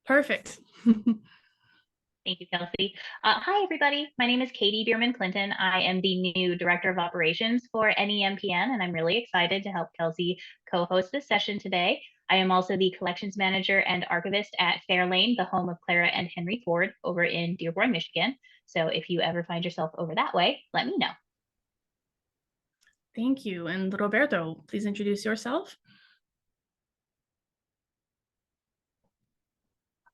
Perfect. Thank you, Kelsey. Hi, everybody. My name is Katey Bierman-Clinton. I am the new Director of Operations for NEMPN, and I'm really excited to help Kelsey co-host this session today. I am also the Collections Manager and Archivist at Fairlane, the home of Clara and Henry Ford over in Dearborn, Michigan. So if you ever find yourself over that way, let me know. Thank you. And Roberto, please introduce yourself.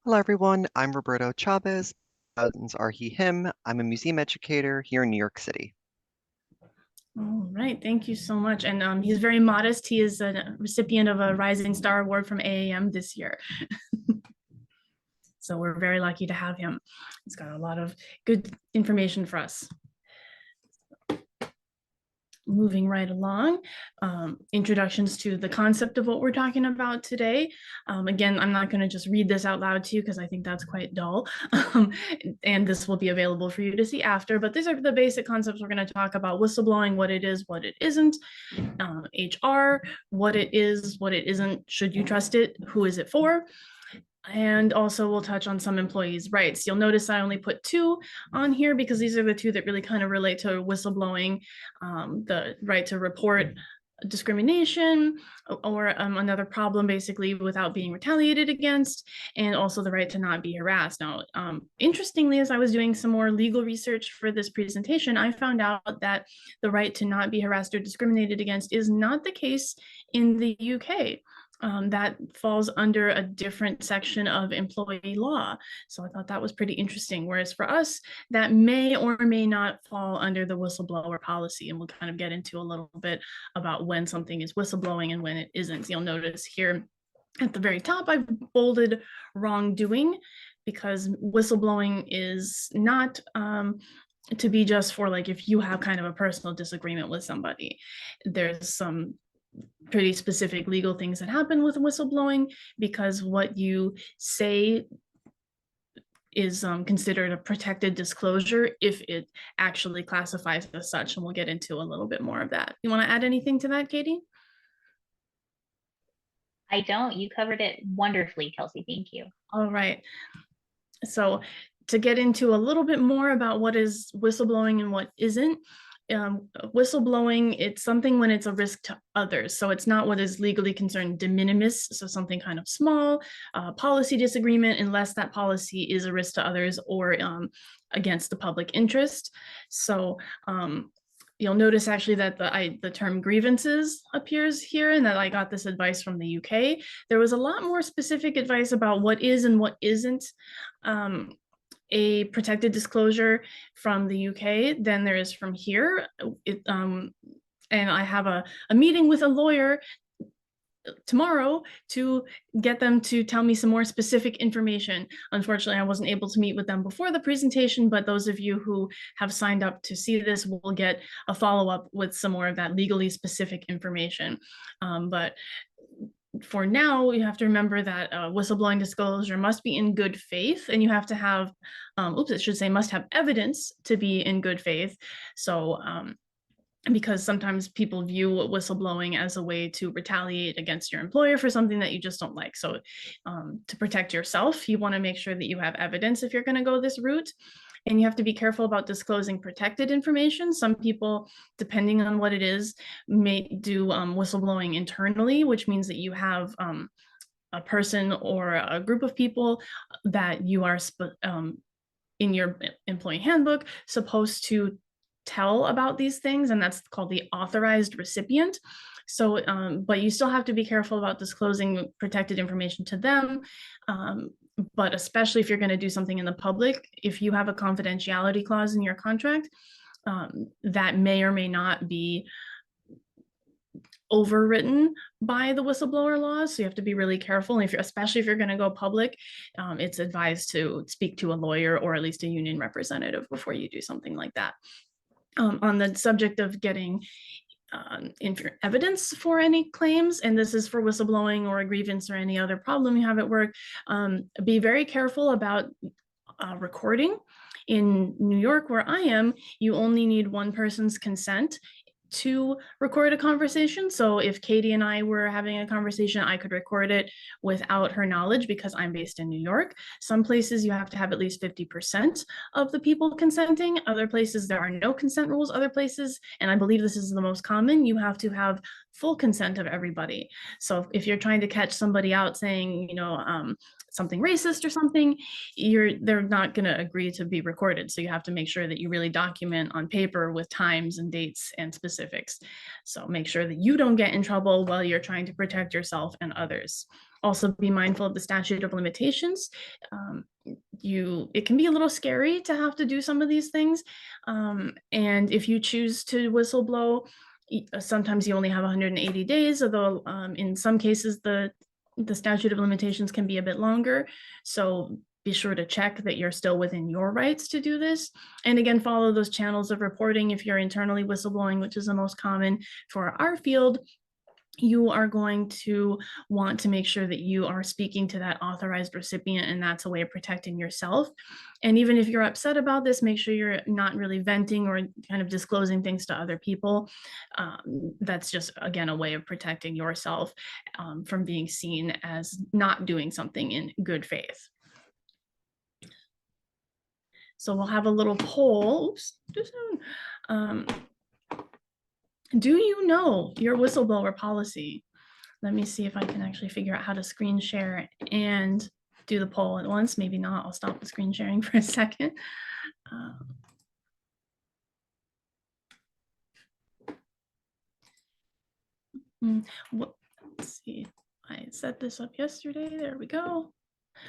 Hello, everyone. I'm Roberto Chavez. Pronouns are he, him. I'm a museum educator here in New York City. All right, thank you so much. And he's very modest. He is a recipient of a Rising Star Award from AAM this year. So we're very lucky to have him. He's got a lot of good information for us. Moving right along, introductions to the concept of what we're talking about today. Again, I'm not going to just read this out loud to you because I think that's quite dull. And this will be available for you to see after, but these are the basic concepts we're going to talk about: whistleblowing, what it is, what it isn't, HR, what it is, what it isn't, should you trust it, who is it for? And also we'll touch on some employees' rights. You'll notice I only put 2 on here because these are the 2 that really kind of relate to whistleblowing, the right to report discrimination or another problem basically without being retaliated against, and also the right to not be harassed. Now, interestingly, as I was doing some more legal research for this presentation, I found out that the right to not be harassed or discriminated against is not the case in the UK. That falls under a different section of employee law. So I thought that was pretty interesting. Whereas for us, that may or may not fall under the whistleblower policy. And we'll kind of get into a little bit about when something is whistleblowing and when it isn't. You'll notice here at the very top, I've bolded wrongdoing, because whistleblowing is not to be just for, like, if you have kind of a personal disagreement with somebody. There's some pretty specific legal things that happen with whistleblowing, because what you say is considered a protected disclosure if it actually classifies as such, and we'll get into a little bit more of that. You want to add anything to that, Katey? I don't. You covered it wonderfully, Kelsey. Thank you. All right. So to get into a little bit more about what is whistleblowing and what isn't, whistleblowing, it's something when it's a risk to others. So it's not what is legally concerned de minimis, so something kind of small, policy disagreement, unless that policy is a risk to others or against the public interest. So you'll notice actually that the term grievances appears here, and that I got this advice from the UK. There was a lot more specific advice about what is and what isn't a protected disclosure from the UK than there is from here. And I have a meeting with a lawyer tomorrow to get them to tell me some more specific information. Unfortunately, I wasn't able to meet with them before the presentation, but those of you who have signed up to see this will get a follow-up with some more of that legally specific information. But for now, you have to remember that whistleblowing disclosure must be in good faith, and you have to have, it should say must have evidence to be in good faith. So because sometimes people view whistleblowing as a way to retaliate against your employer for something that you just don't like. So to protect yourself, you want to make sure that you have evidence if you're going to go this route. And you have to be careful about disclosing protected information. Some people, depending on what it is, may do whistleblowing internally, which means that you have a person or a group of people that you are in your employee handbook supposed to tell about these things, and that's called the authorized recipient. So, but you still have to be careful about disclosing protected information to them. But especially if you're going to do something in the public, if you have a confidentiality clause in your contract, that may or may not be overwritten by the whistleblower laws. So you have to be really careful. And especially if you're going to go public, it's advised to speak to a lawyer or at least a union representative before you do something like that. On the subject of getting evidence for any claims, and this is for whistleblowing or a grievance or any other problem you have at work, be very careful about recording. In New York, where I am, you only need one person's consent to record a conversation. So if Katey and I were having a conversation, I could record it without her knowledge because I'm based in New York. Some places you have to have at least 50% of the people consenting. Other places there are no consent rules. Other places, and I believe this is the most common, you have to have full consent of everybody. So if you're trying to catch somebody out saying, something racist or something, they're not going to agree to be recorded. So you have to make sure that you really document on paper with times and dates and specifics. So make sure that you don't get in trouble while you're trying to protect yourself and others. Also be mindful of the statute of limitations. It can be a little scary to have to do some of these things. And if you choose to whistleblow, sometimes you only have 180 days, although in some cases the statute of limitations can be a bit longer. So be sure to check that you're still within your rights to do this. And again, follow those channels of reporting. If you're internally whistleblowing, which is the most common for our field, you are going to want to make sure that you are speaking to that authorized recipient, and that's a way of protecting yourself. And even if you're upset about this, make sure you're not really venting or kind of disclosing things to other people. That's just, again, a way of protecting yourself from being seen as not doing something in good faith. So we'll have a little poll. Oops, too soon. Do you know your whistleblower policy? Let me see if I can actually figure out how to screen share and do the poll at once. Maybe not. I'll stop the screen sharing for a second. Let's see. I set this up yesterday. There we go.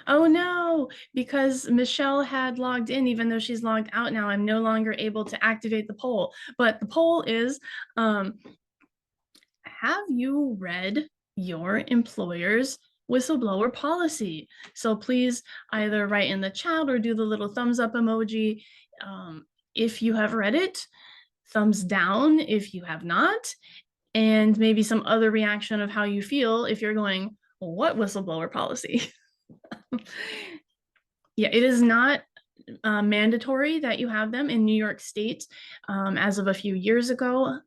Oh no, because Michelle had logged in, even though she's logged out now, I'm no longer able to activate the poll. But the poll is, have you read your employer's whistleblower policy? So please either write in the chat or do the little thumbs up emoji if you have read it, thumbs down if you have not, and maybe some other reaction of how you feel if you're going, well, what whistleblower policy? Yeah, it is not mandatory that you have them in New York State. As of a few years ago,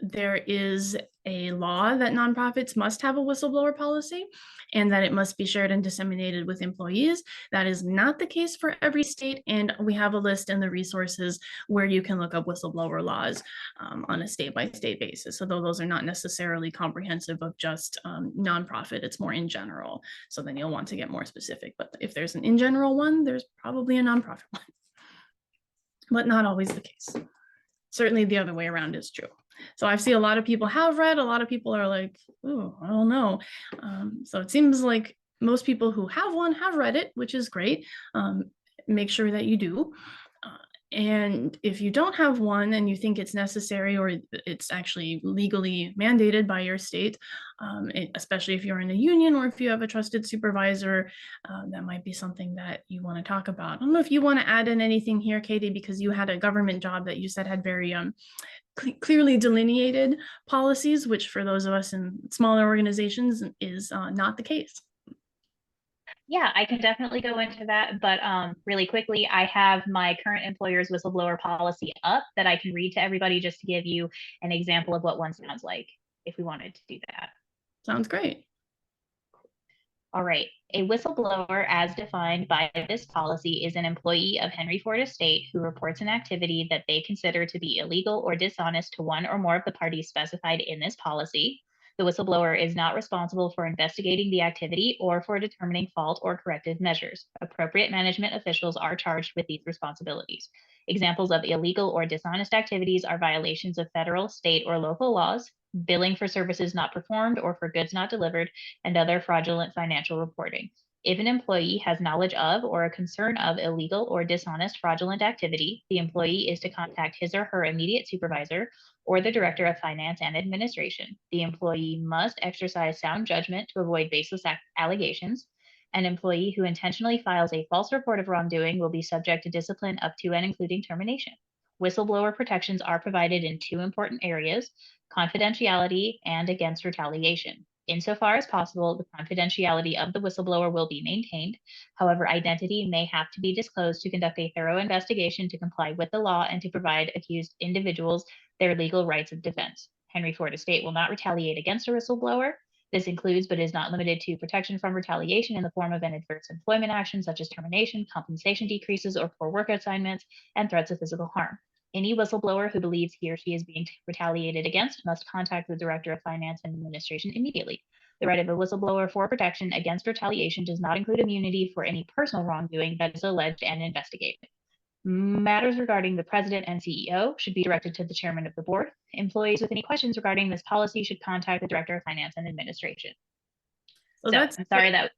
there is a law that nonprofits must have a whistleblower policy and that it must be shared and disseminated with employees. That is not the case for every state, and we have a list in the resources where you can look up whistleblower laws on a state-by-state basis. So though those are not necessarily comprehensive of just nonprofit, it's more in general. So then you'll want to get more specific. But if there's an in general one, there's probably a nonprofit one, but not always the case. Certainly the other way around is true. So I see a lot of people have read, a lot of people are like, oh, I don't know. So it seems like most people who have one have read it, which is great. Make sure that you do. And if you don't have one and you think it's necessary or it's actually legally mandated by your state, especially if you're in a union or if you have a trusted supervisor, that might be something that you want to talk about. I don't know if you want to add in anything here, Katey, because you had a government job that you said had very clearly delineated policies, which for those of us in smaller organizations is not the case. Yeah, I can definitely go into that, but really quickly, I have my current employer's whistleblower policy up that I can read to everybody just to give you an example of what one sounds like if we wanted to do that. Sounds great. All right. A whistleblower, as defined by this policy, is an employee of Henry Ford Estate who reports an activity that they consider to be illegal or dishonest to one or more of the parties specified in this policy. The whistleblower is not responsible for investigating the activity or for determining fault or corrective measures. Appropriate management officials are charged with these responsibilities. Examples of illegal or dishonest activities are violations of federal, state, or local laws, billing for services not performed or for goods not delivered, and other fraudulent financial reporting. If an employee has knowledge of or a concern of illegal or dishonest fraudulent activity, the employee is to contact his or her immediate supervisor or the director of finance and administration. The employee must exercise sound judgment to avoid baseless allegations. An employee who intentionally files a false report of wrongdoing will be subject to discipline up to and including termination. Whistleblower protections are provided in two important areas: confidentiality and against retaliation. Insofar as possible, the confidentiality of the whistleblower will be maintained. However, identity may have to be disclosed to conduct a thorough investigation to comply with the law and to provide accused individuals their legal rights of defense. Henry Ford Estate will not retaliate against a whistleblower. This includes, but is not limited to, protection from retaliation in the form of an adverse employment action, such as termination, compensation decreases, or poor work assignments, and threats of physical harm. Any whistleblower who believes he or she is being retaliated against must contact the Director of Finance and Administration immediately. The right of a whistleblower for protection against retaliation does not include immunity for any personal wrongdoing that is alleged and investigated. Matters regarding the president and CEO should be directed to the chairman of the board. Employees with any questions regarding this policy should contact the Director of Finance and Administration. So I'm sorry that,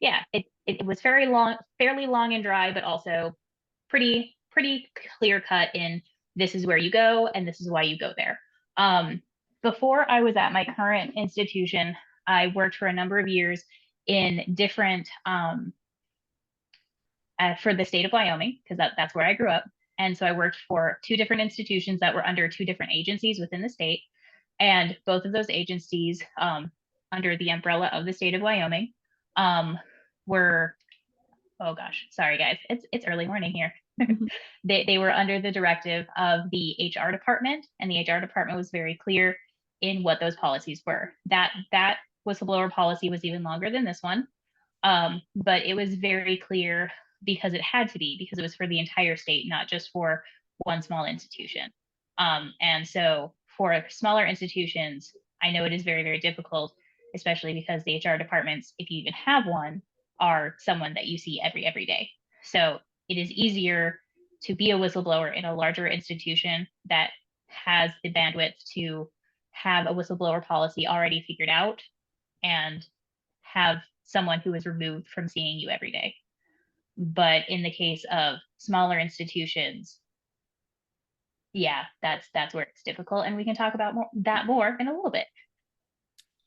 yeah, it was fairly long and dry, but also pretty clear cut in this is where you go and this is why you go there. Before I was at my current institution, I worked for a number of years in different for the state of Wyoming, because that's where I grew up. And so I worked for 2 different institutions that were under 2 different agencies within the state. And both of those agencies, under the umbrella of the state of Wyoming, were, oh gosh, sorry guys, it's early morning here. They were under the directive of the HR department, and the HR department was very clear in what those policies were. That whistleblower policy was even longer than this one, but it was very clear because it had to be, because it was for the entire state, not just for one small institution. And so for smaller institutions, I know it is very difficult, especially because the HR departments, if you even have one, are someone that you see every day. So it is easier to be a whistleblower in a larger institution that has the bandwidth to have a whistleblower policy already figured out and have someone who is removed from seeing you every day. But in the case of smaller institutions, yeah, that's where it's difficult, and we can talk about that more in a little bit.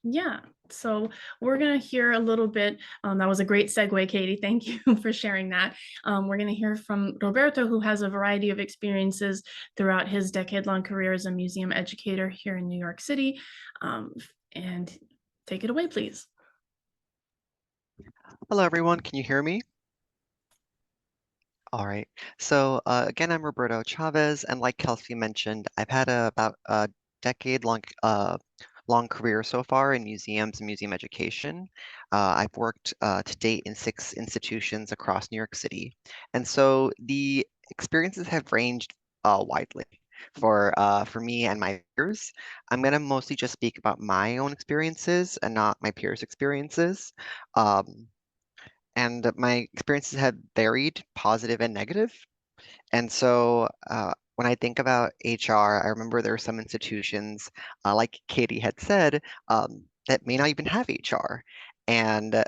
Yeah, so we're going to hear a little bit. That was a great segue, Katey. Thank you for sharing that. We're going to hear from Roberto, who has a variety of experiences throughout his decade-long career as a museum educator here in New York City. And take it away, please. Hello, everyone. Can you hear me? All right. So again, I'm Roberto Chavez, and like Kelsey mentioned, I've had about a decade-long long career so far in museums and museum education. I've worked to date in 6 institutions across New York City, and so the experiences have ranged widely for me and my peers. I'm gonna mostly just speak about my own experiences and not my peers' experiences. And my experiences have varied, positive and negative. And so when I think about HR, I remember there are some institutions, like Katey had said, that may not even have HR. And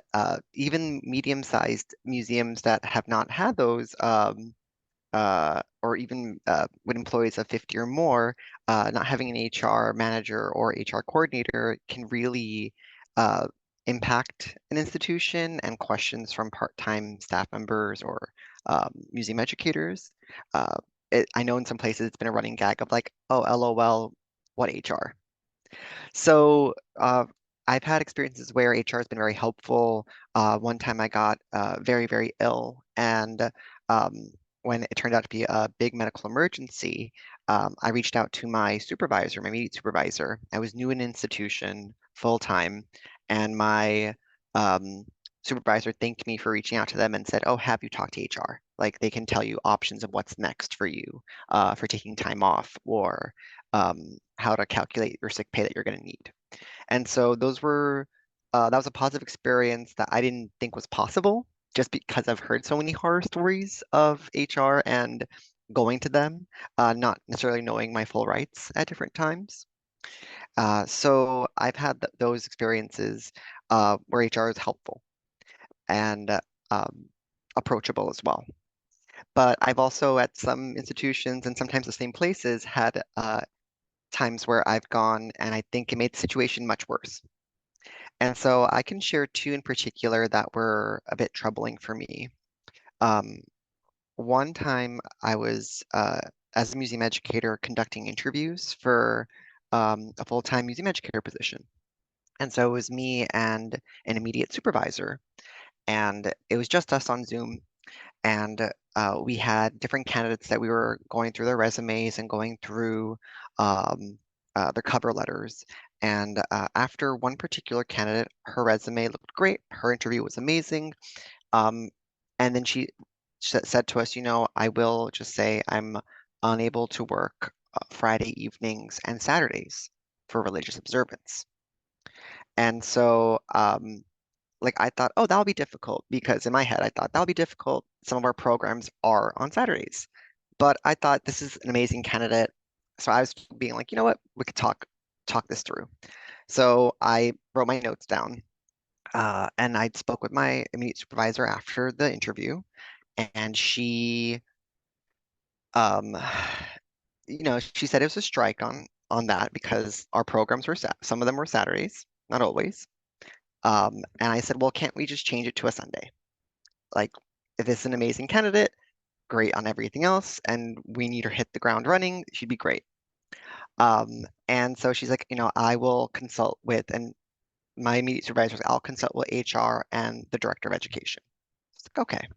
even medium-sized museums that have not had those, or even with employees of 50 or more, not having an HR manager or HR coordinator can really impact an institution, and questions from part-time staff members or museum educators. I know in some places it's been a running gag of like, oh, LOL, what HR? So I've had experiences where HR has been very helpful. One time I got very ill, and when it turned out to be a big medical emergency, I reached out to my supervisor, my immediate supervisor. I was new in institution, full time, and my supervisor thanked me for reaching out to them and said, "Oh, have you talked to HR? Like they can tell you options of what's next for you for taking time off, or how to calculate your sick pay that you're going to need." And so that was a positive experience that I didn't think was possible, just because I've heard so many horror stories of HR and going to them, not necessarily knowing my full rights at different times. So I've had those experiences where HR is helpful and approachable as well. But I've also, at some institutions and sometimes the same places, had times where I've gone and I think it made the situation much worse. And so I can share 2 in particular that were a bit troubling for me. One time I was, as a museum educator, conducting interviews for a full-time museum educator position. And so it was me and an immediate supervisor, and it was just us on Zoom. And we had different candidates that we were going through their resumes and going through their cover letters. And after one particular candidate, her resume looked great. Her interview was amazing. Um, and then she said to us, I will just say I'm unable to work Friday evenings and Saturdays for religious observance. And so like I thought, oh, that'll be difficult because in my head, I thought that'll be difficult. Some of our programs are on Saturdays, but I thought this is an amazing candidate. So I was being like, you know what, we could talk this through. So I wrote my notes down, and I spoke with my immediate supervisor after the interview, and she, um, she said it was a strike on that because our programs were some of them were Saturdays, not always. And I said, well, can't we just change it to a Sunday? Like, if it's an amazing candidate, great on everything else, and we need her hit the ground running, she'd be great. And so she's like, I will consult with, and my immediate supervisor was, I'll consult with HR and the director of education. It's like, okay.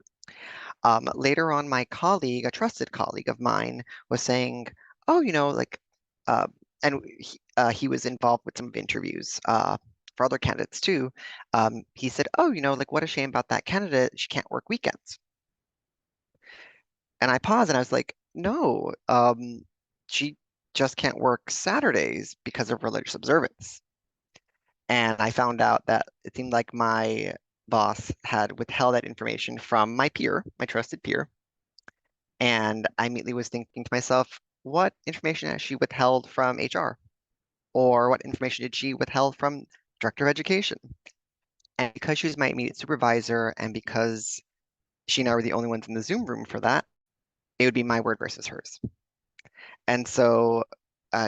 Later on, my colleague, a trusted colleague of mine, was saying, oh, like, uh, and he was involved with some interviews for other candidates too. He said, oh, like, what a shame about that candidate. She can't work weekends. And I paused and I was like, no, she just can't work Saturdays because of religious observance. And I found out that it seemed like my boss had withheld that information from my peer, my trusted peer. And I immediately was thinking to myself, what information has she withheld from HR? Or what information did she withheld from director of education? And because she was my immediate supervisor and because she and I were the only ones in the Zoom room for that, it would be my word versus hers. And so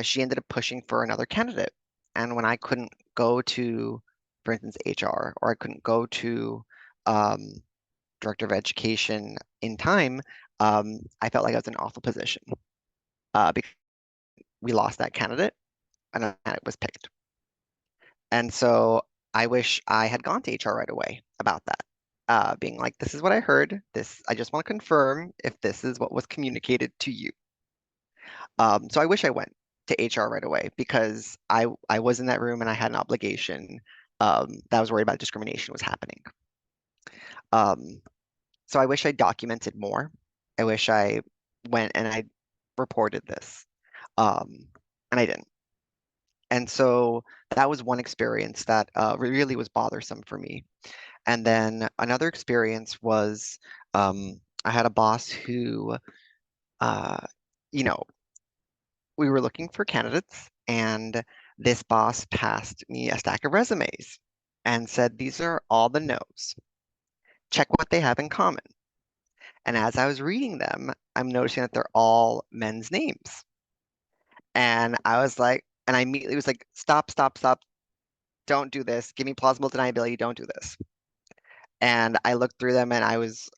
she ended up pushing for another candidate. And when I couldn't go to, for instance, HR, or I couldn't go to um, director of education in time, I felt like I was in an awful position because we lost that candidate and a candidate was picked. And so I wish I had gone to HR right away about that, being like, this is what I heard. I just want to confirm if this is what was communicated to you. So I wish I went to HR right away because I was in that room and I had an obligation that I was worried about discrimination was happening. So I wish I documented more. I wish I went and I reported this, and I didn't. And so that was one experience that really was bothersome for me. And then another experience was I had a boss who, uh, you know, we were looking for candidates, and this boss passed me a stack of resumes and said, these are all the no's. Check what they have in common. And as I was reading them, I'm noticing that they're all men's names. And I was like, and I immediately was like, stop, stop, stop. Don't do this. Give me plausible deniability. Don't do this. And I looked through them and I was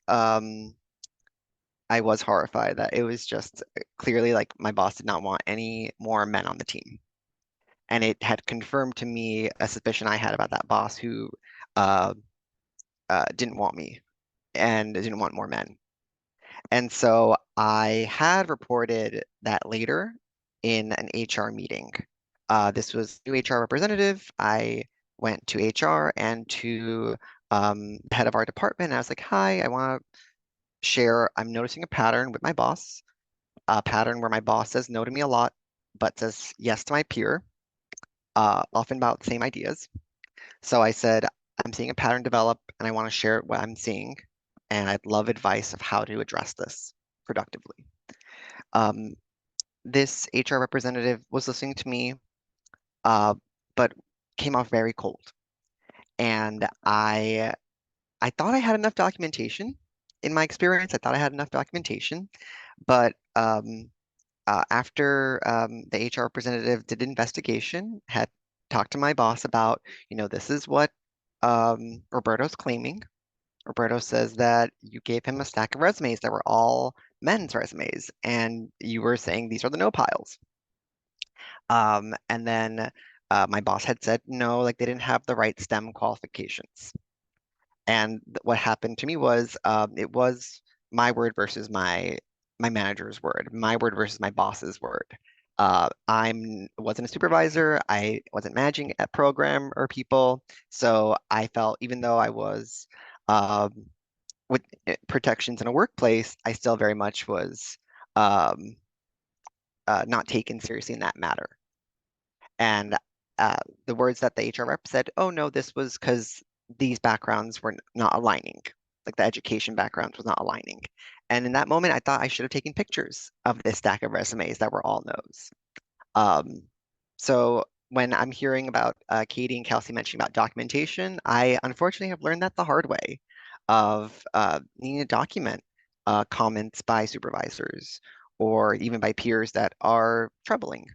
horrified that it was just clearly like my boss did not want any more men on the team. And it had confirmed to me a suspicion I had about that boss who uh, didn't want me and didn't want more men. And so I had reported that later in an HR meeting. This was new HR representative. I went to HR and to the head of our department. And I was like, hi, I want to share, I'm noticing a pattern with my boss, a pattern where my boss says no to me a lot, but says yes to my peer, often about the same ideas. So I said, I'm seeing a pattern develop and I want to share what I'm seeing. And I'd love advice of how to address this productively. This HR representative was listening to me, but came off very cold. And I thought I had enough documentation. In my experience, I thought I had enough documentation, but after the HR representative did an investigation, had talked to my boss about, this is what Roberto's claiming. Roberto says that you gave him a stack of resumes that were all men's resumes, and you were saying these are the no piles. And then my boss had said no, like they didn't have the right STEM qualifications. And what happened to me was it was my word versus my manager's word, my word versus my boss's word. I'm wasn't a supervisor. I wasn't managing a program or people. So I felt even though I was um, with protections in a workplace, I still very much was um, not taken seriously in that matter. And uh, the words that the HR rep said, oh no, this was because these backgrounds were not aligning. Like the education background was not aligning. And in that moment, I thought I should have taken pictures of this stack of resumes that were all no's. Um, so when I'm hearing about Katey and Kelsey mentioning about documentation, I unfortunately have learned that the hard way of needing to document comments by supervisors or even by peers that are troubling.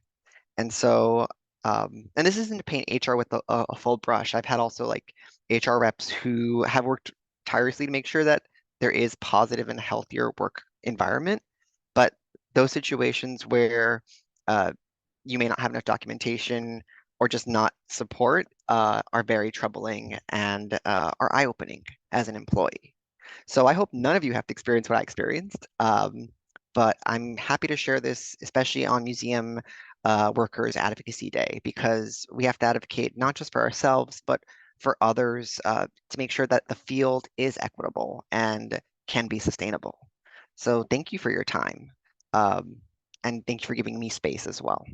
And so, and this isn't to paint HR with a full brush. I've had also like HR reps who have worked tirelessly to make sure that there is positive and healthier work environment. But those situations where you may not have enough documentation or just not support are very troubling and are eye-opening as an employee. So I hope none of you have to experience what I experienced. But I'm happy to share this, especially on Museum Workers Advocacy Day, because we have to advocate not just for ourselves, but for others to make sure that the field is equitable and can be sustainable. So thank you for your time. Um, and thank you for giving me space as well.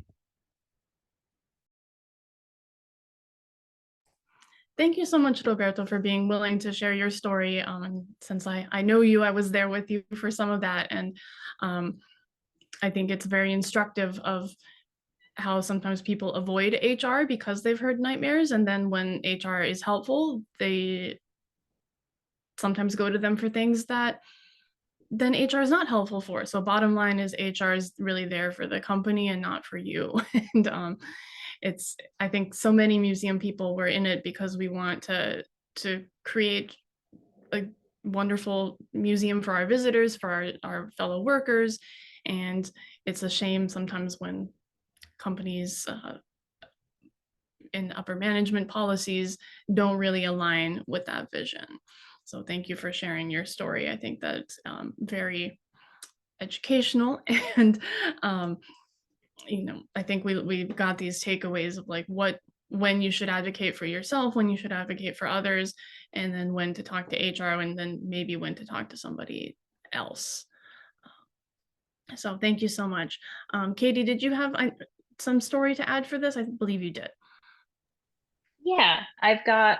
Thank you so much, Roberto, for being willing to share your story. And since I know you, I was there with you for some of that. And I think it's very instructive of how sometimes people avoid HR because they've heard nightmares. And then when HR is helpful, they sometimes go to them for things that then HR is not helpful for. So bottom line is HR is really there for the company and not for you. And it's, I think so many museum people were in it because we want to create a wonderful museum for our visitors, for our fellow workers. And it's a shame sometimes when companies and upper management policies don't really align with that vision. So thank you for sharing your story. I think that's very educational and I think we've got these takeaways of like when you should advocate for yourself, when you should advocate for others, and then when to talk to HR, and then maybe when to talk to somebody else. So thank you so much. Katey, did you have some story to add for this? I believe you did. Yeah, I've got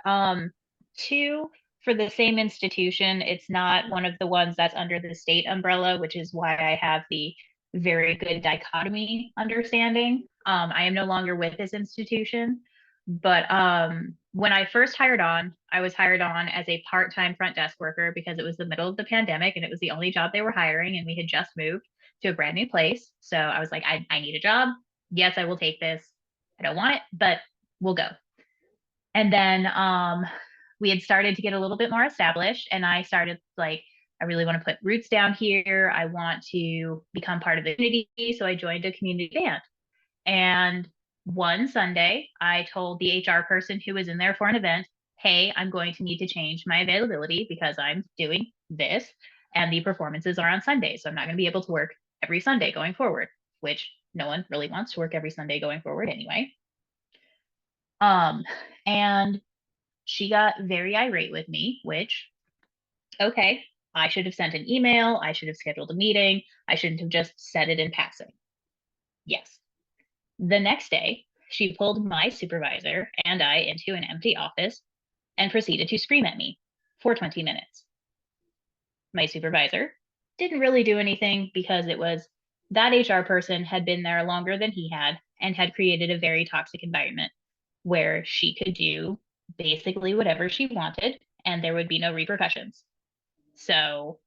two for the same institution. It's not one of the ones that's under the state umbrella, which is why I have the very good dichotomy understanding. I am no longer with this institution, but when I first hired on, I was hired on as a part-time front desk worker because it was the middle of the pandemic and it was the only job they were hiring, and we had just moved to a brand new place. So I was like, I need a job. Yes, I will take this. I don't want it, but we'll go. And then we had started to get a little bit more established, and I started like, I really want to put roots down here. I want to become part of the community. So I joined a community band. And one Sunday, I told the HR person who was in there for an event, hey, I'm going to need to change my availability because I'm doing this and the performances are on Sundays. So I'm not going to be able to work every Sunday going forward, which no one really wants to work every Sunday going forward anyway. And she got very irate with me, which, okay, I should have sent an email. I should have scheduled a meeting. I shouldn't have just said it in passing. Yes. The next day, she pulled my supervisor and I into an empty office and proceeded to scream at me for 20 minutes. My supervisor didn't really do anything because it was that HR person had been there longer than he had and had created a very toxic environment where she could do basically whatever she wanted and there would be no repercussions. So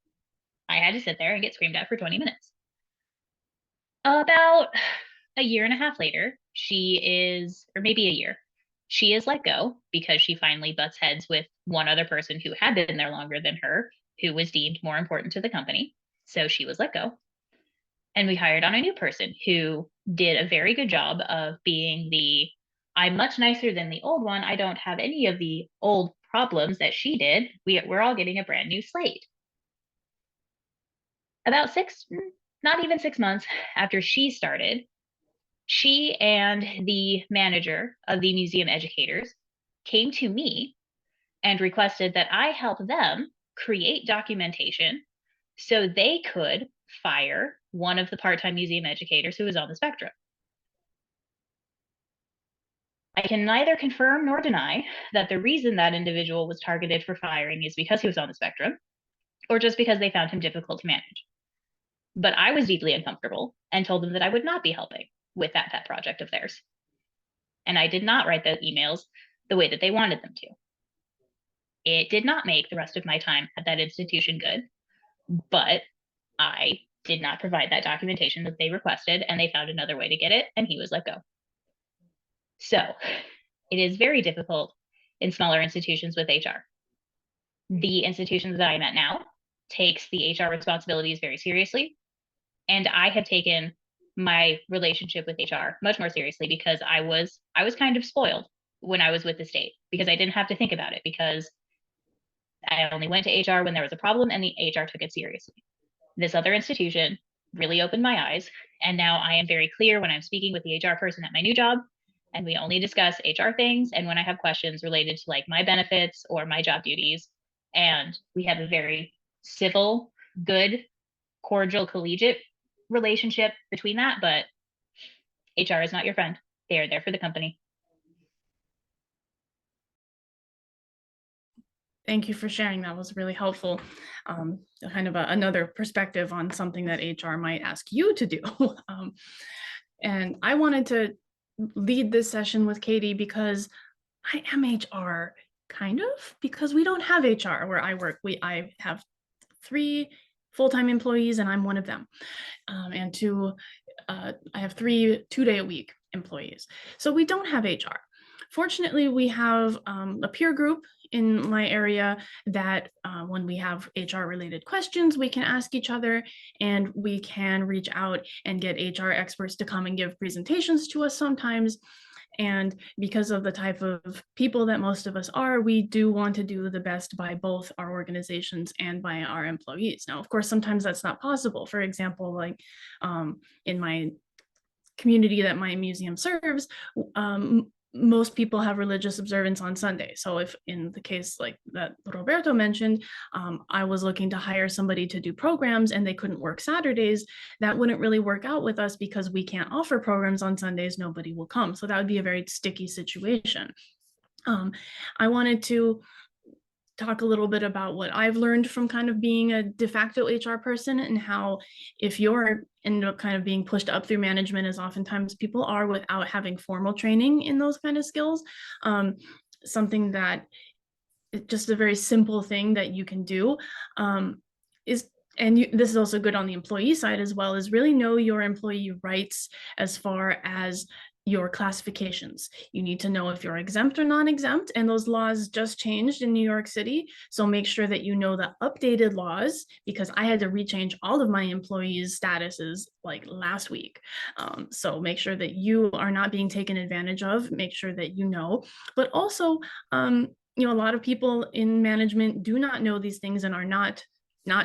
I had to sit there and get screamed at for 20 minutes. About a year and a half later, she is, or maybe a year, she is let go because she finally butts heads with one other person who had been there longer than her, who was deemed more important to the company. So she was let go. And we hired on a new person who did a very good job of being I'm much nicer than the old one. I don't have any of the old problems that she did. We're all getting a brand new slate. About not even 6 months after she started, she and the manager of the museum educators came to me and requested that I help them create documentation so they could fire one of the part-time museum educators who was on the spectrum. I can neither confirm nor deny that the reason that individual was targeted for firing is because he was on the spectrum or just because they found him difficult to manage. But I was deeply uncomfortable and told them that I would not be helping with that pet project of theirs. And I did not write the emails the way that they wanted them to. It did not make the rest of my time at that institution good, but I did not provide that documentation that they requested, and they found another way to get it, and he was let go. So it is very difficult in smaller institutions with HR. The institutions that I'm at now takes the HR responsibilities very seriously, and I have taken my relationship with HR much more seriously because I was kind of spoiled when I was with the state because I didn't have to think about it because I only went to HR when there was a problem and the HR took it seriously. This other institution really opened my eyes, and now I am very clear when I'm speaking with the HR person at my new job, and we only discuss HR things and when I have questions related to like my benefits or my job duties, and we have a very civil, good, cordial, collegiate relationship between that, but HR is not your friend. They are there for the company. Thank you for sharing. That was really helpful. Kind of another perspective on something that HR might ask you to do. And I wanted to lead this session with Katey because I am HR, kind of, because we don't have HR where I work. I have 3 full-time employees and I'm one of them. And I have 3 2-day-a-week employees. So we don't have HR. Fortunately, we have a peer group in my area that when we have HR related questions, we can ask each other and we can reach out and get HR experts to come and give presentations to us sometimes. And because of the type of people that most of us are, we do want to do the best by both our organizations and by our employees. Now, of course, sometimes that's not possible. For example, like in my community that my museum serves, most people have religious observance on Sunday. So if in the case like that Roberto mentioned, I was looking to hire somebody to do programs and they couldn't work Saturdays, that wouldn't really work out with us because we can't offer programs on Sundays, nobody will come. So that would be a very sticky situation. I wanted to talk a little bit about what I've learned from kind of being a de facto HR person and how if you're end up kind of being pushed up through management, as oftentimes people are without having formal training in those kind of skills, something that just a very simple thing that you can do is, and this is also good on the employee side as well, is really know your employee rights as far as your classifications. You need to know if you're exempt or non-exempt, and those laws just changed in New York City. So make sure that you know the updated laws, because I had to rechange all of my employees' statuses like last week. So make sure that you are not being taken advantage of, make sure that you know, but also, you know, a lot of people in management do not know these things and are not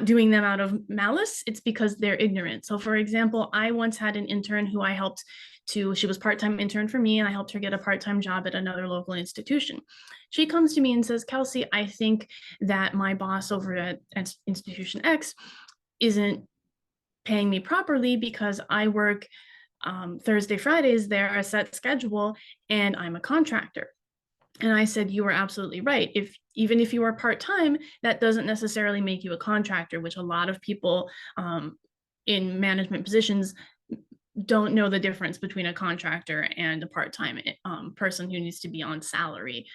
doing them out of malice. It's because they're ignorant. So for example, I once had an intern who I helped she was part-time intern for me and I helped her get a part-time job at another local institution. She comes to me and says, Kelsey, I think that my boss over at institution X isn't paying me properly because I work Thursday, Fridays, they're a set schedule and I'm a contractor. And I said, you are absolutely right. Even if you are part-time, that doesn't necessarily make you a contractor, which a lot of people in management positions don't know the difference between a contractor and a part-time person who needs to be on salary,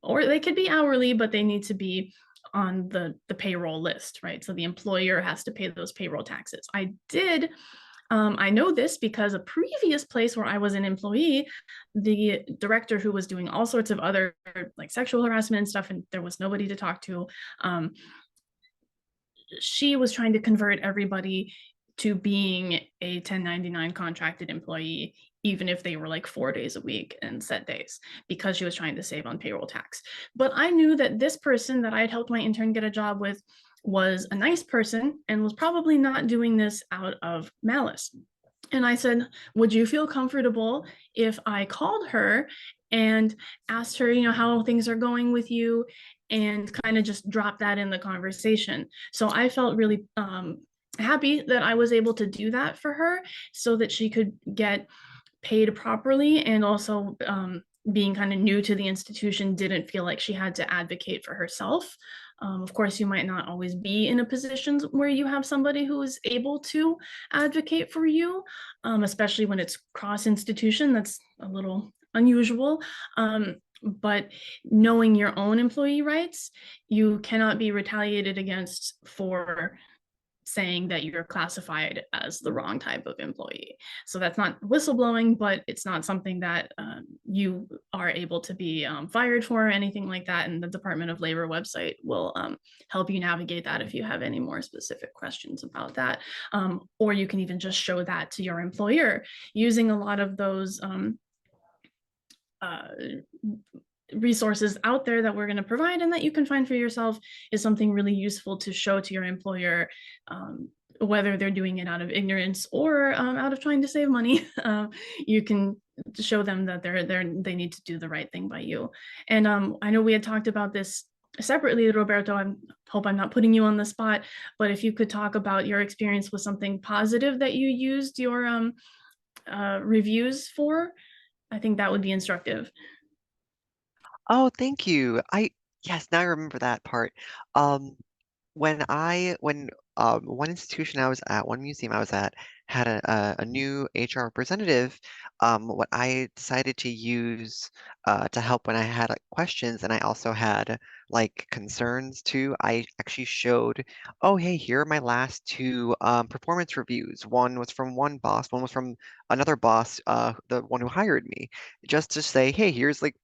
or they could be hourly, but they need to be on the payroll list, right? So the employer has to pay those payroll taxes. I know this because a previous place where I was an employee, the director who was doing all sorts of other like sexual harassment and stuff, and there was nobody to talk to, she was trying to convert everybody to being a 1099 contracted employee, even if they were like 4 days a week and set days, because she was trying to save on payroll tax. But I knew that this person that I had helped my intern get a job with was a nice person and was probably not doing this out of malice. And I said, would you feel comfortable if I called her and asked her, how things are going with you, and kind of just drop that in the conversation? So I felt really happy that I was able to do that for her so that she could get paid properly, and also being kind of new to the institution, didn't feel like she had to advocate for herself. Of course, you might not always be in a position where you have somebody who is able to advocate for you, especially when it's cross-institution. That's a little unusual. But knowing your own employee rights, you cannot be retaliated against for saying that you're classified as the wrong type of employee. So that's not whistleblowing, but it's not something that you are able to be fired for or anything like that. And the Department of Labor website will help you navigate that if you have any more specific questions about that. Or you can even just show that to your employer using a lot of those resources out there that we're going to provide and that you can find for yourself is something really useful to show to your employer, whether they're doing it out of ignorance or out of trying to save money. You can show them that they need to do the right thing by you. And I know we had talked about this separately, Roberto. I hope I'm not putting you on the spot, but if you could talk about your experience with something positive that you used your reviews for, I think that would be instructive. Oh, thank you. Yes, now I remember that part. Um, when one institution I was at, one museum I was at, had a new HR representative, what I decided to use to help when I had like questions, and I also had like concerns too, I actually showed, oh hey, here are my last two performance reviews. One was from one boss, one was from another boss, the one who hired me, just to say, hey, here's like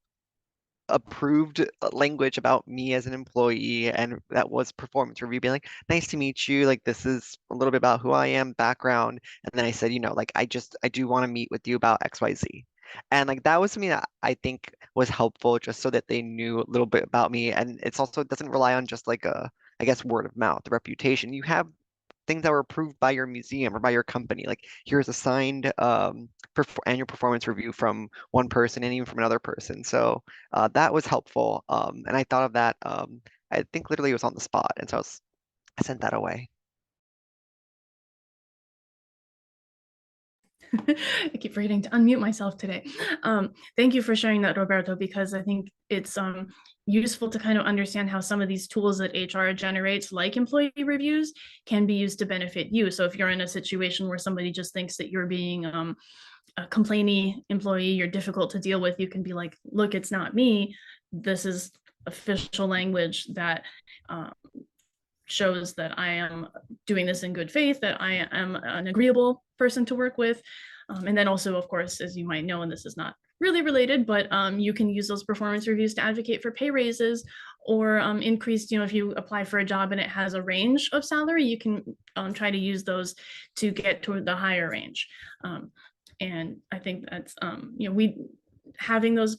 approved language about me as an employee, and that was performance review, being like, nice to meet you, like this is a little bit about who I am, background. And then I said, like I do want to meet with you about XYZ. And like that was something that I think was helpful, just so that they knew a little bit about me. And it's also, it doesn't rely on just like I guess, word of mouth, the reputation. You have things that were approved by your museum or by your company. Like here's a signed annual performance review from one person and even from another person. So that was helpful. And I thought of that. I think literally it was on the spot, and so I sent that away. I keep forgetting to unmute myself today. Thank you for sharing that, Roberto, because I think it's useful to kind of understand how some of these tools that HR generates, like employee reviews, can be used to benefit you. So if you're in a situation where somebody just thinks that you're being a complainy employee, you're difficult to deal with, you can be like, look, it's not me. This is official language that shows that I am doing this in good faith, that I am an agreeable person to work with. And then also, of course, as you might know, and this is not really related, but you can use those performance reviews to advocate for pay raises or increased, if you apply for a job and it has a range of salary, you can try to use those to get toward the higher range. And I think that's, having those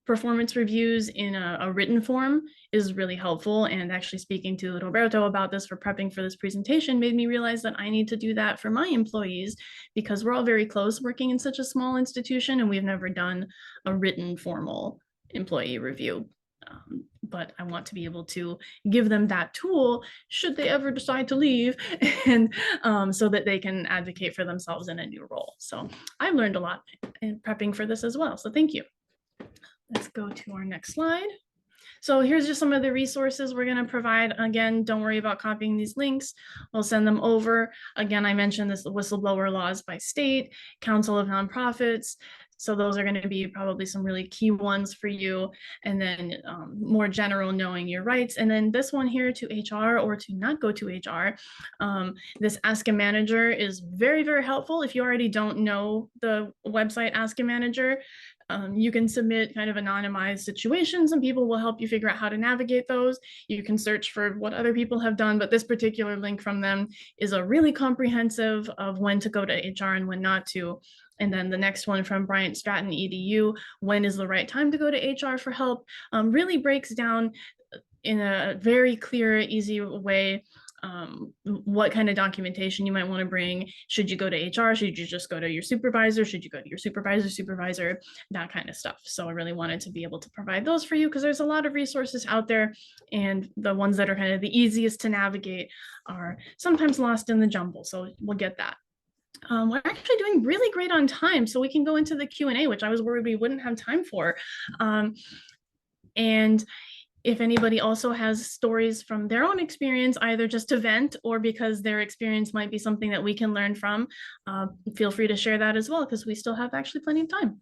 performance reviews in a written form is really helpful. And actually speaking to Roberto about this for prepping for this presentation made me realize that I need to do that for my employees, because we're all very close working in such a small institution and we've never done a written formal employee review. But I want to be able to give them that tool should they ever decide to leave, and so that they can advocate for themselves in a new role. So I've learned a lot in prepping for this as well. So thank you. Let's go to our next slide. So here's just some of the resources we're going to provide. Again, don't worry about copying these links. We'll send them over. Again, I mentioned this, the whistleblower laws by state, Council of Nonprofits, So those are going to be probably some really key ones for you. And then more general, knowing your rights. And then this one here, to HR or to not go to HR. This Ask a Manager is very, very helpful. If you already don't know the website Ask a Manager, you can submit kind of anonymized situations and people will help you figure out how to navigate those. You can search for what other people have done, but this particular link from them is a really comprehensive of when to go to HR and when not to. And then the next one from Bryant Stratton EDU, when is the right time to go to HR for help, really breaks down in a very clear, easy way what kind of documentation you might want to bring. Should you go to HR? Should you just go to your supervisor? Should you go to your supervisor, that kind of stuff. So I really wanted to be able to provide those for you because there's a lot of resources out there, and the ones that are kind of the easiest to navigate are sometimes lost in the jumble. So we'll get that. We're actually doing really great on time, so we can go into the Q&A, which I was worried we wouldn't have time for. And if anybody also has stories from their own experience, either just to vent or because their experience might be something that we can learn from, feel free to share that as well, because we still have actually plenty of time.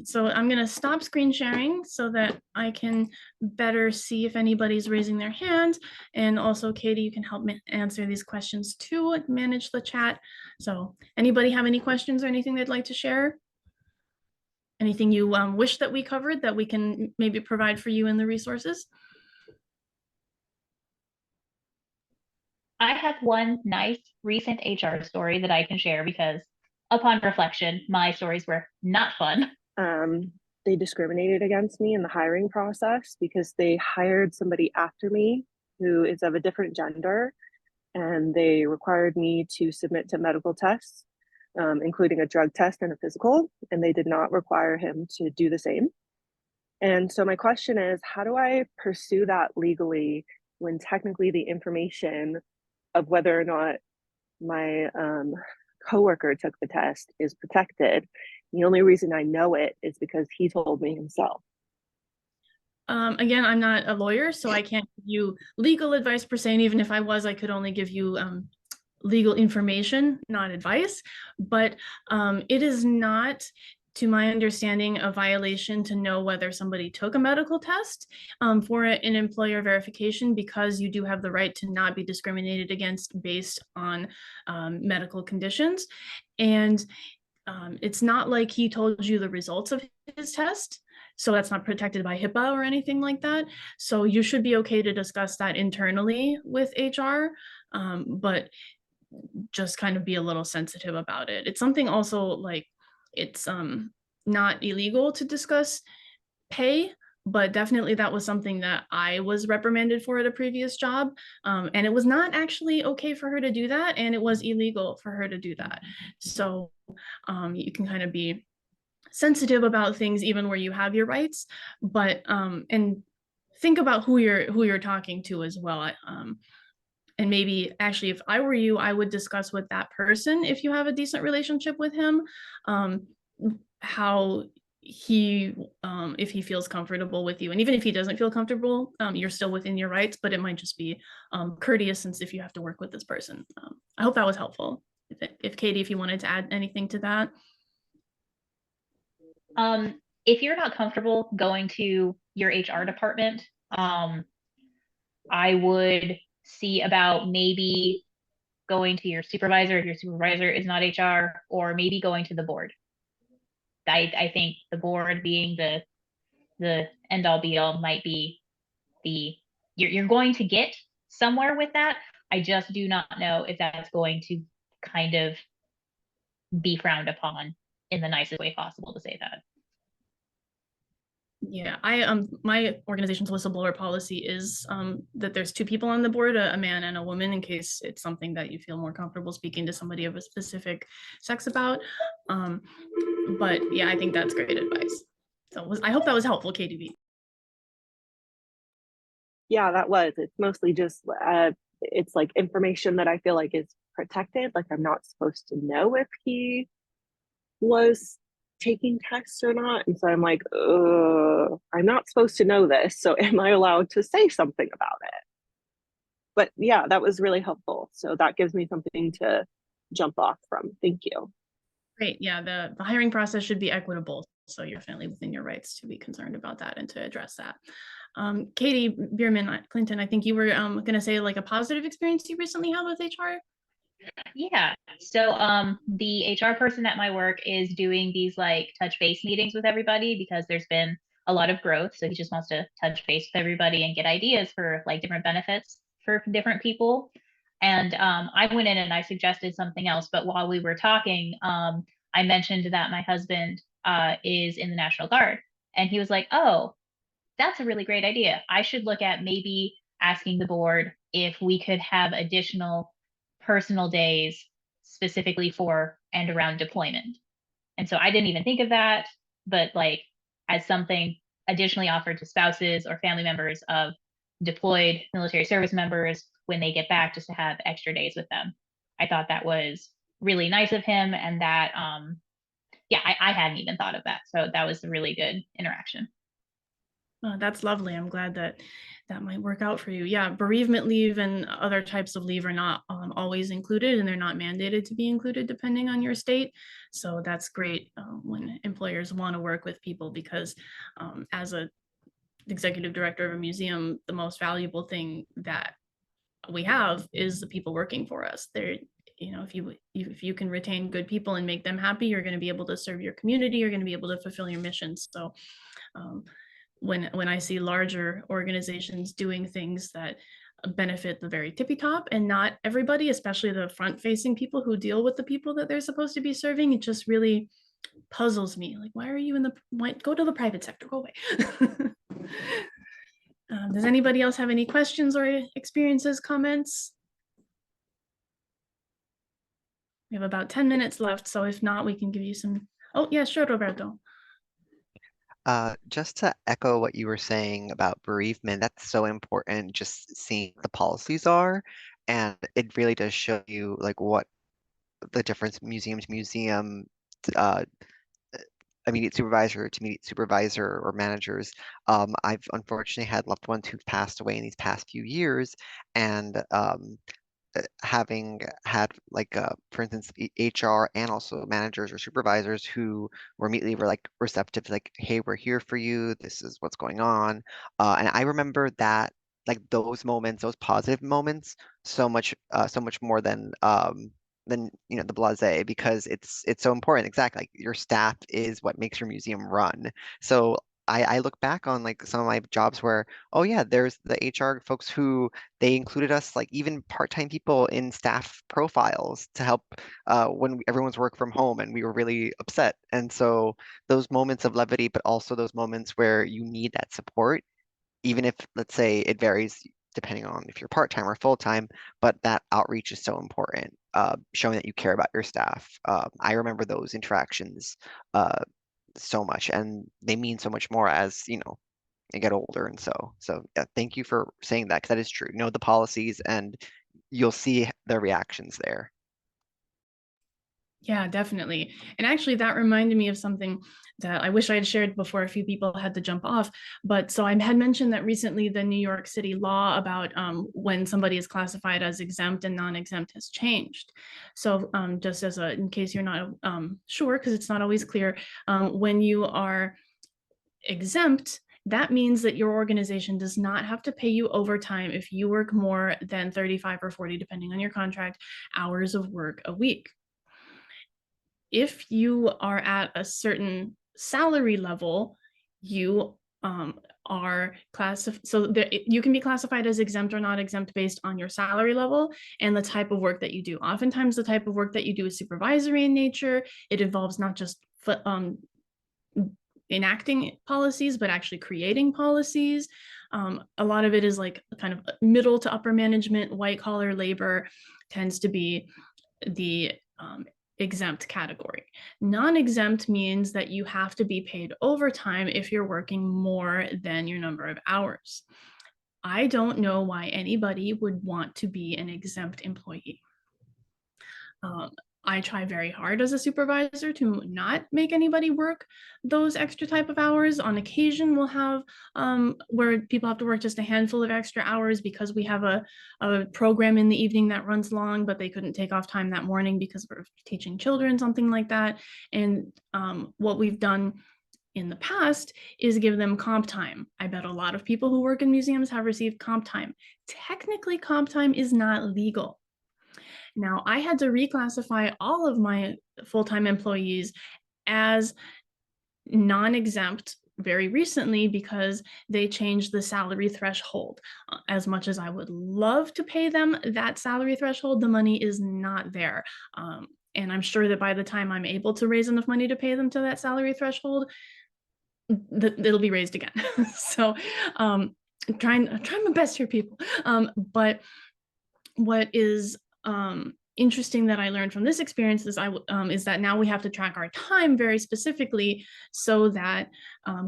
So I'm going to stop screen sharing so that I can better see if anybody's raising their hand. And also, Katey, you can help me answer these questions too, manage the chat. So anybody have any questions or anything they'd like to share? Anything you wish that we covered that we can maybe provide for you in the resources? I have one nice recent HR story that I can share because upon reflection, my stories were not fun. They discriminated against me in the hiring process because they hired somebody after me who is of a different gender, and they required me to submit to medical tests, including a drug test and a physical, and they did not require him to do the same. And so my question is, how do I pursue that legally when technically the information of whether or not my coworker took the test is protected? The only reason I know it is because he told me himself. Again, I'm not a lawyer, so I can't give you legal advice per se, and even if I was, I could only give you legal information, not advice. But it is not, to my understanding, a violation to know whether somebody took a medical test for an employer verification, because you do have the right to not be discriminated against based on medical conditions. And it's not like he told you the results of his test, so that's not protected by HIPAA or anything like that. So you should be okay to discuss that internally with HR, but just kind of be a little sensitive about it. It's something also like it's not illegal to discuss pay, but definitely that was something that I was reprimanded for at a previous job. And it was not actually okay for her to do that, and it was illegal for her to do that. So you can kind of be sensitive about things even where you have your rights, but and think about who you're talking to as well. And maybe actually, if I were you, I would discuss with that person, if you have a decent relationship with him, how he if he feels comfortable with you. And even if he doesn't feel comfortable, you're still within your rights, but it might just be courteous, since if you have to work with this person. I hope that was helpful. If Katey, if you wanted to add anything to that. If you're not comfortable going to your HR department, I would see about maybe going to your supervisor if your supervisor is not HR, or maybe going to the board. I think the board, being the end all be all, might be you're going to get somewhere with that. I just do not know if that's going to kind of be frowned upon in the nicest way possible to say that. Yeah, my organization's whistleblower policy is that there's two people on the board, a man and a woman, in case it's something that you feel more comfortable speaking to somebody of a specific sex about. But yeah, I think that's great advice. So I hope that was helpful, KDB. Yeah, that was. It's mostly just it's like information that I feel like is protected. Like I'm not supposed to know if he was taking tests or not. And so I'm like, I'm not supposed to know this. So am I allowed to say something about it? But yeah, that was really helpful. So that gives me something to jump off from. Thank you. Great. Yeah, the hiring process should be equitable. So you're definitely within your rights to be concerned about that and to address that. Katey Bierman-Clinton, I think you were going to say like a positive experience you recently had with HR. Yeah. So the HR person at my work is doing these like touch base meetings with everybody because there's been a lot of growth. So he just wants to touch base with everybody and get ideas for like different benefits for different people. And I went in and I suggested something else. But while we were talking, I mentioned that my husband is in the National Guard. And he was like, oh, that's a really great idea. I should look at maybe asking the board if we could have additional personal days specifically for and around deployment. And so I didn't even think of that, but like as something additionally offered to spouses or family members of deployed military service members when they get back, just to have extra days with them. I thought that was really nice of him, and that yeah, I hadn't even thought of that. So that was a really good interaction. That's lovely. I'm glad that that might work out for you. Yeah, bereavement leave and other types of leave are not always included, and they're not mandated to be included depending on your state. So that's great when employers want to work with people, because as a executive director of a museum, the most valuable thing that we have is the people working for us. They're, you know, if you can retain good people and make them happy, you're going to be able to serve your community. You're going to be able to fulfill your mission. So when I see larger organizations doing things that benefit the very tippy top and not everybody, especially the front facing people who deal with the people that they're supposed to be serving, it just really puzzles me. Like, why are you in the, why, go to the private sector, go away. Does anybody else have any questions or experiences, comments? We have about 10 minutes left, so if not, we can give you some. Oh, yeah, sure, Roberto. Just to echo what you were saying about bereavement, that's so important, just seeing what the policies are. And it really does show you like what the difference museum to museum, uh, immediate supervisor to immediate supervisor or managers. I've unfortunately had loved ones who've passed away in these past few years, and having had like for instance HR and also managers or supervisors who were like receptive to like, hey, we're here for you, this is what's going on, and I remember that, like those moments, those positive moments, so much more than you know the blasé, because it's so important. Exactly, like your staff is what makes your museum run. So I look back on like some of my jobs where, oh yeah, there's the HR folks who they included us, like even part-time people, in staff profiles to help when everyone's work from home and we were really upset. And so those moments of levity, but also those moments where you need that support, even if, let's say, it varies depending on if you're part-time or full-time, but that outreach is so important, showing that you care about your staff. I remember those interactions uh, so much, and they mean so much more as, you know, and get older. And so yeah, thank you for saying that, because that is true. Know the policies and you'll see their reactions there. Yeah, definitely. And actually, that reminded me of something that I wish I had shared before a few people had to jump off. But so I had mentioned that recently the New York City law about when somebody is classified as exempt and non-exempt has changed. So just as a, in case you're not sure, because it's not always clear, when you are exempt, that means that your organization does not have to pay you overtime if you work more than 35 or 40, depending on your contract, hours of work a week. If you are at a certain salary level, you are classified, so there, you can be classified as exempt or not exempt based on your salary level and the type of work that you do. Oftentimes the type of work that you do is supervisory in nature. It involves not just enacting policies, but actually creating policies. A lot of it is like kind of middle to upper management, white collar labor tends to be the exempt category. Non-exempt means that you have to be paid overtime if you're working more than your number of hours. I don't know why anybody would want to be an exempt employee. I try very hard as a supervisor to not make anybody work those extra type of hours. On occasion, we'll have where people have to work just a handful of extra hours because we have a program in the evening that runs long, but they couldn't take off time that morning because we're teaching children, something like that. And what we've done in the past is give them comp time. I bet a lot of people who work in museums have received comp time. Technically, comp time is not legal. Now, I had to reclassify all of my full-time employees as non-exempt very recently because they changed the salary threshold. As much as I would love to pay them that salary threshold, the money is not there. And I'm sure that by the time I'm able to raise enough money to pay them to that salary threshold, it'll be raised again. So I'm trying my best here, people. But what is interesting that I learned from this experience is that now we have to track our time very specifically so that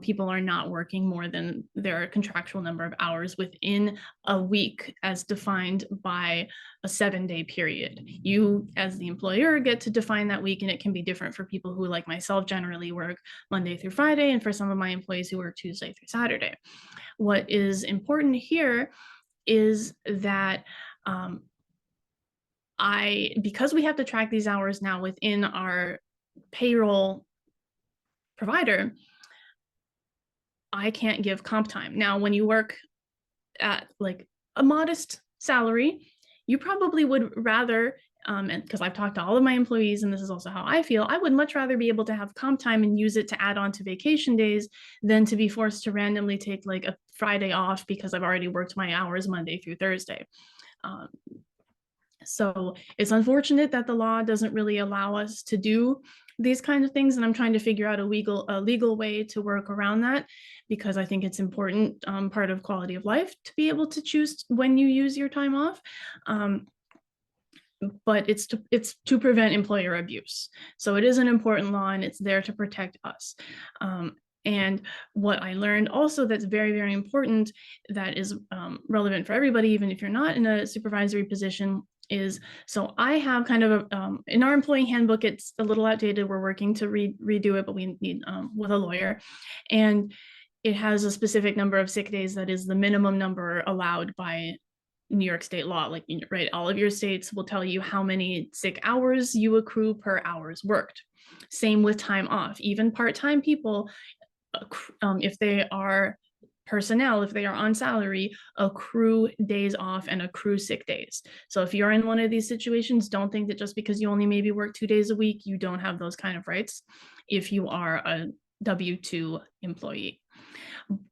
people are not working more than their contractual number of hours within a week as defined by a 7-day period. You, as the employer, get to define that week, and it can be different for people who, like myself, generally work Monday through Friday, and for some of my employees who work Tuesday through Saturday. What is important here is that because we have to track these hours now within our payroll provider, I can't give comp time. Now, when you work at like a modest salary, you probably would rather, and because I've talked to all of my employees, and this is also how I feel, I would much rather be able to have comp time and use it to add on to vacation days than to be forced to randomly take like a Friday off because I've already worked my hours Monday through Thursday. So it's unfortunate that the law doesn't really allow us to do these kinds of things, and I'm trying to figure out a legal way to work around that, because I think it's important part of quality of life to be able to choose when you use your time off. But it's to prevent employer abuse. So it is an important law, and it's there to protect us. And what I learned also that's very, very important, that is relevant for everybody, even if you're not in a supervisory position, is, so I have kind of in our employee handbook, it's a little outdated. We're working to redo it, but we need with a lawyer. And it has a specific number of sick days that is the minimum number allowed by New York state law. Like, right, all of your states will tell you how many sick hours you accrue per hours worked. Same with time off. Even part-time people, if they are personnel, if they are on salary, accrue days off and accrue sick days. So if you're in one of these situations, don't think that just because you only maybe work 2 days a week, you don't have those kind of rights if you are a W-2 employee.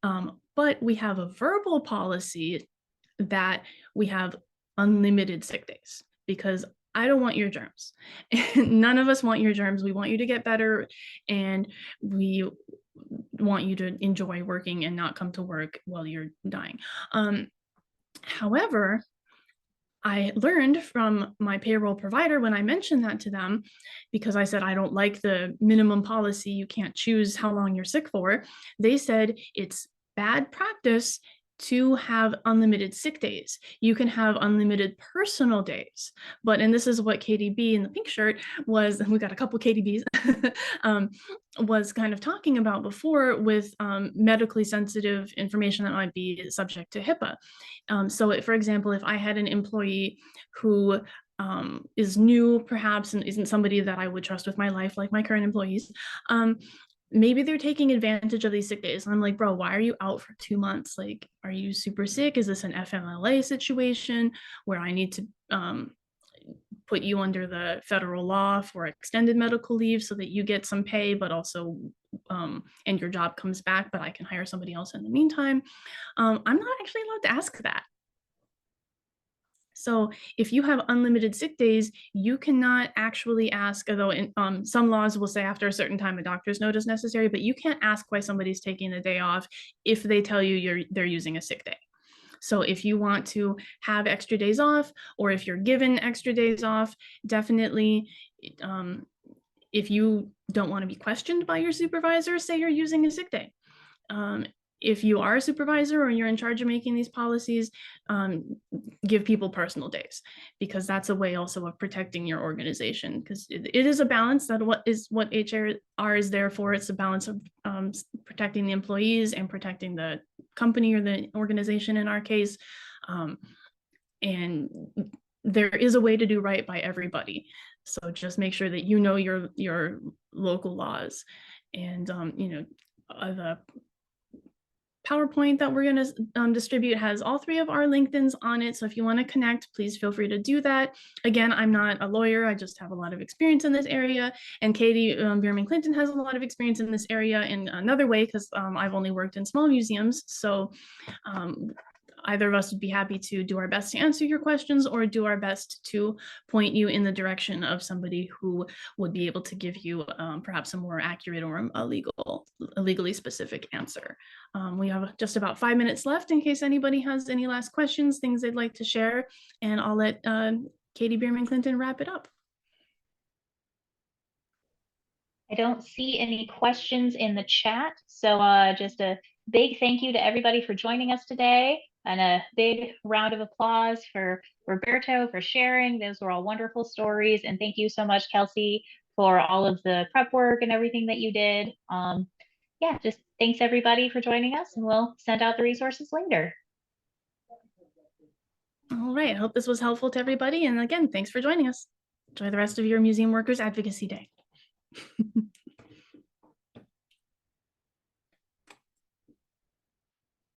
But we have a verbal policy that we have unlimited sick days, because I don't want your germs. None of us want your germs. We want you to get better, and we want you to enjoy working and not come to work while you're dying. However, I learned from my payroll provider when I mentioned that to them, because I said, I don't like the minimum policy, you can't choose how long you're sick for. They said it's bad practice to have unlimited sick days. You can have unlimited personal days. But, and this is what Katey B in the pink shirt was, and we got a couple Katey Bs, was kind of talking about before with medically sensitive information that might be subject to HIPAA. So for example, if I had an employee who is new perhaps and isn't somebody that I would trust with my life, like my current employees, maybe they're taking advantage of these sick days. And I'm like, bro, why are you out for 2 months? Like, are you super sick? Is this an FMLA situation where I need to put you under the federal law for extended medical leave so that you get some pay, but also, and your job comes back, but I can hire somebody else in the meantime? I'm not actually allowed to ask that. So if you have unlimited sick days, you cannot actually ask, although in, some laws will say after a certain time a doctor's note is necessary, but you can't ask why somebody's taking the day off if they tell you they're using a sick day. So if you want to have extra days off, or if you're given extra days off, definitely, if you don't want to be questioned by your supervisor, say you're using a sick day. if you are a supervisor or you're in charge of making these policies, give people personal days, because that's a way also of protecting your organization, because it is a balance. That what HR is there for. It's a balance of protecting the employees and protecting the company or the organization in our case. And there is a way to do right by everybody. So just make sure that you know your local laws. And the PowerPoint that we're going to distribute has all 3 of our LinkedIns on it. So if you want to connect, please feel free to do that. Again, I'm not a lawyer. I just have a lot of experience in this area. And Katey Bierman-Clinton has a lot of experience in this area in another way, because I've only worked in small museums. So either of us would be happy to do our best to answer your questions, or do our best to point you in the direction of somebody who would be able to give you perhaps a more accurate or a legally specific answer. We have just about 5 minutes left in case anybody has any last questions, things they'd like to share, and I'll let Katey Bierman-Clinton wrap it up. I don't see any questions in the chat, so just a big thank you to everybody for joining us today, and a big round of applause for Roberto for sharing. Those were all wonderful stories, and thank you so much, Kelsey, for all of the prep work and everything that you did. Yeah, just thanks everybody for joining us, and we'll send out the resources later. All right, I hope this was helpful to everybody, and again, thanks for joining us. Enjoy the rest of your Museum Workers Advocacy Day.